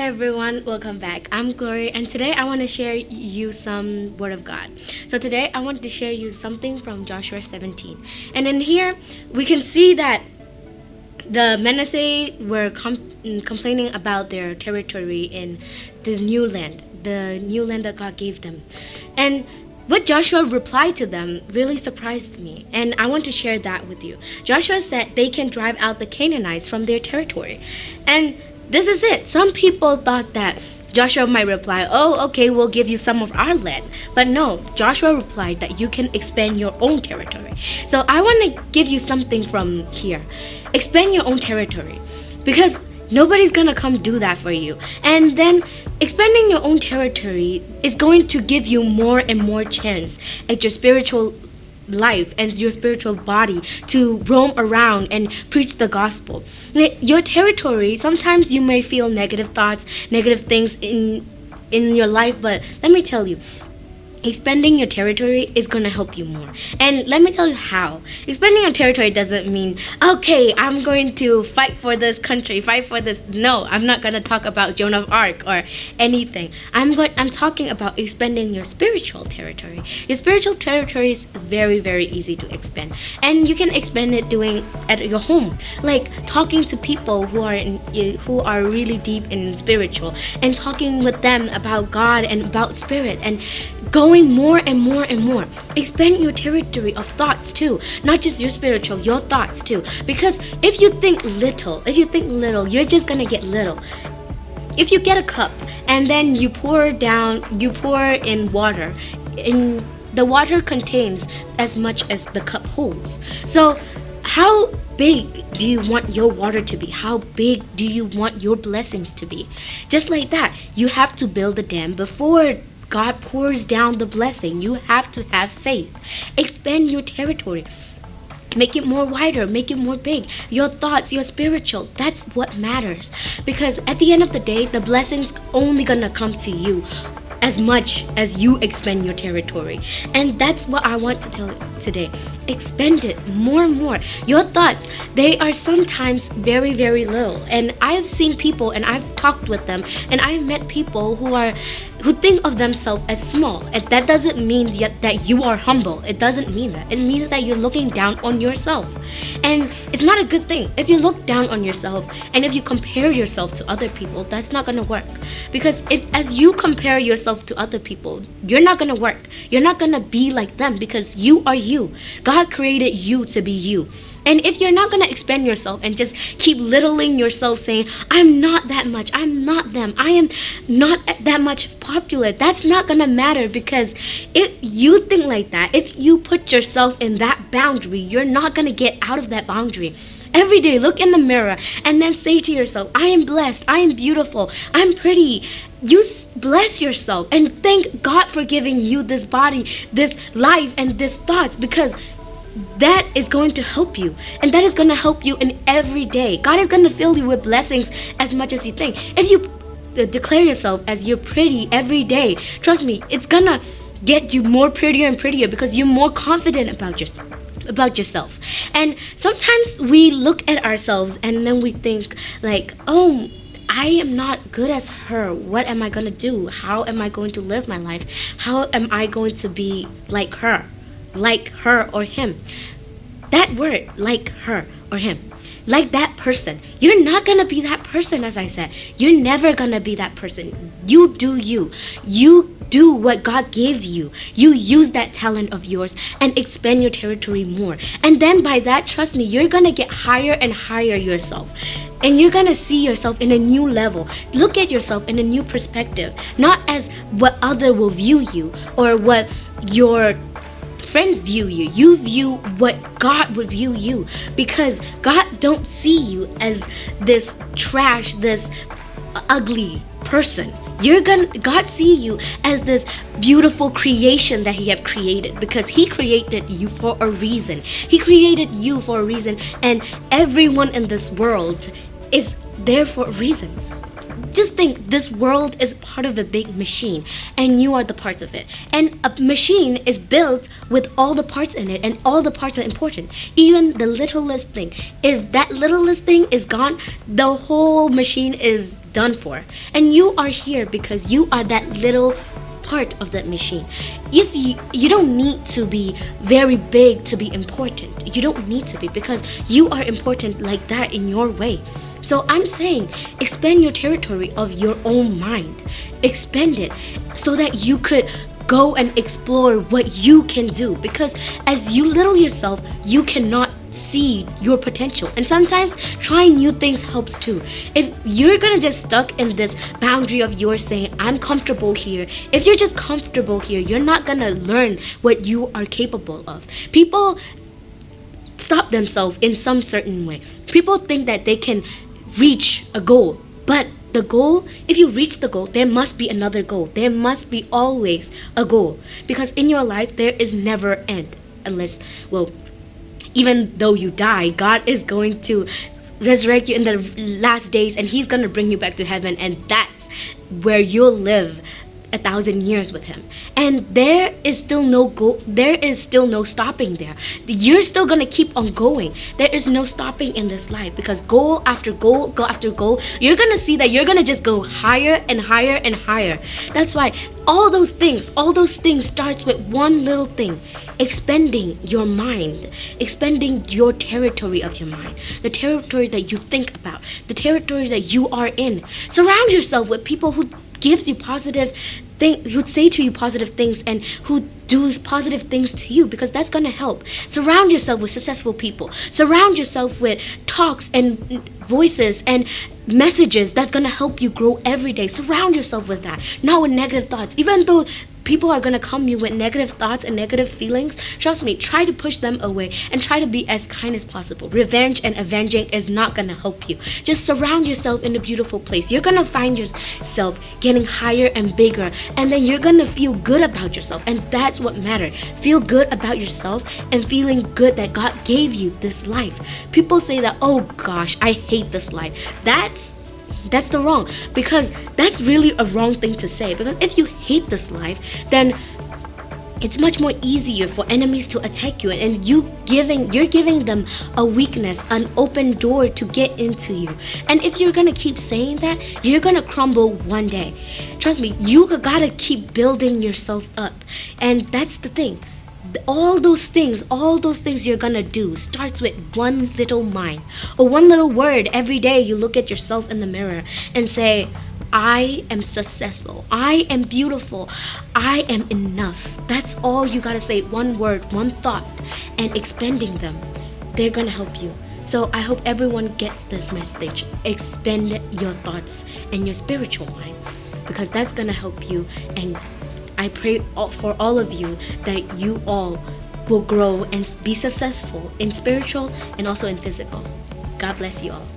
everyone, welcome back. I'm Glory, and today I want to share you some Word of God. So today I want to share you something from Joshua 17. And in here, we can see that the Manasseh were complaining about their territory in the new land that God gave them. And what Joshua replied to them really surprised me, and I want to share that with you. Joshua said they can drive out the Canaanites from their territory. And this is it. Some people thought that Joshua might reply, "Oh, okay, we'll give you some of our land." But no, Joshua replied that you can expand your own territory. So I want to give you something from here. Expand your own territory, because nobody's gonna come do that for you. And then expanding your own territory is going to give you more and more chance at your spiritual life and your spiritual body to roam around and preach the gospel. Your territory, sometimes you may feel negative thoughts, negative things in your life, but let me tell you, expanding your territory is going to help you more. And let me tell you how. Expanding your territory doesn't mean, okay, I'm going to fight for this country, fight for this. No, I'm not going to talk about Joan of Arc or anything. I'm talking about expanding your spiritual territory. Your spiritual territory is very, very easy to expand. And you can expand it doing at your home, like talking to people who are really deep in spiritual, and talking with them about God and about spirit, and going more and more and more. Expand your territory of thoughts too, not just your spiritual, your thoughts too. Because if you think little, you're just gonna get little. If you get a cup and then you pour in water, and the water contains as much as the cup holds. So how big do you want your water to be? How big do you want your blessings to be? Just like that, you have to build a dam before God pours down the blessing. You have to have faith. Expand your territory. Make it more wider, make it more big. Your thoughts, your spiritual, that's what matters. Because at the end of the day, the blessing's only gonna come to you as much as you expand your territory. And that's what I want to tell you today. Expand it more and more. Your thoughts, they are sometimes very, very little. And I've seen people, and I've talked with them, and I've met people who think of themselves as small. And that doesn't mean yet that you are humble. It doesn't mean that. It means that you're looking down on yourself. And it's not a good thing. If you look down on yourself and if you compare yourself to other people, that's not gonna work. Because as you compare yourself to other people, you're not gonna work. You're not gonna be like them, because you are you. God created you to be you. And if you're not going to expand yourself and just keep littling yourself, saying, I'm not that much, I'm not them, I am not that much popular, that's not going to matter. Because if you think like that, if you put yourself in that boundary, you're not going to get out of that boundary. Every day, look in the mirror and then say to yourself, I am blessed, I am beautiful, I'm pretty. You bless yourself and thank God for giving you this body, this life, and these thoughts, because that is going to help you, and that is going to help you in every day. God is going to fill you with blessings as much as you think. If you declare yourself as you're pretty every day, trust me, it's gonna get you more prettier and prettier, because you're more confident about yourself. And sometimes we look at ourselves and then we think like, oh, I am not good as her. What am I gonna do? How am I going to live my life? How am I going to be like her or him? That word, like her or him, like that person. You're not gonna be that person. As I said, you're never gonna be that person. You do you. You do what God gave you. You use that talent of yours and expand your territory more. And then by that, trust me, you're gonna get higher and higher yourself. And you're gonna see yourself in a new level. Look at yourself in a new perspective, not as what other will view you or what your friends view you. You view what God would view you, because God don't see you as this trash, this ugly person. God see you as this beautiful creation that He have created, because He created you for a reason. He created you for a reason, and everyone in this world is there for a reason. just think this world is part of a big machine, and you are the parts of it. And a machine is built with all the parts in it, and all the parts are important. Even the littlest thing. If that littlest thing is gone, the whole machine is done for. And you are here because you are that little part of that machine. If you don't need to be very big to be important. You don't need to be, because you are important like that in your way. So I'm saying, expand your territory of your own mind. Expand it so that you could go and explore what you can do. Because as you little yourself, you cannot see your potential. And sometimes trying new things helps too. If you're gonna just stuck in this boundary of yours saying, I'm comfortable here, if you're just comfortable here, you're not gonna learn what you are capable of. People stop themselves in some certain way. People think that they can reach a goal, but the goal, if you reach the goal, there must be another goal. There must be always a goal, because in your life there is never end, unless, well, even though you die, God is going to resurrect you in the last days, and he's going to bring you back to heaven, and that's where you'll live 1,000 years with him. And there is still no stopping there. You're still gonna keep on going. There is no stopping in this life, because goal after goal after goal, you're gonna see that you're gonna just go higher and higher and higher. That's why all those things starts with one little thing: expanding your mind, expanding your territory of your mind, the territory that you think about, the territory that you are in. Surround yourself with people who gives you positive things, who say to you positive things, and who do positive things to you, because that's gonna help. Surround yourself with successful people. Surround yourself with talks and voices and messages that's gonna help you grow every day. Surround yourself with that, not with negative thoughts. Even though people are gonna come you with negative thoughts and negative feelings, trust me, try to push them away and try to be as kind as possible. Revenge and avenging is not gonna help you. Just surround yourself in a beautiful place. You're gonna find yourself getting higher and bigger, and then you're gonna feel good about yourself, and that's what matters. Feel good about yourself and feeling good that God gave you this life. People say that, oh gosh, I hate this life. That's the wrong, because that's really a wrong thing to say. Because if you hate this life, then it's much more easier for enemies to attack you, and you're giving them a weakness, an open door to get into you. And if you're gonna keep saying that, you're gonna crumble one day. Trust me, you gotta keep building yourself up. And that's the thing. All those things you're gonna do starts with one little mind, or one little word. Every day you look at yourself in the mirror and say, I am successful, I am beautiful, I am enough. That's all you gotta say. One word, one thought, and expanding them, they're gonna help you. So I hope everyone gets this message. Expand your thoughts and your spiritual mind, because that's gonna help you. And I pray for all of you that you all will grow and be successful in spiritual and also in physical. God bless you all.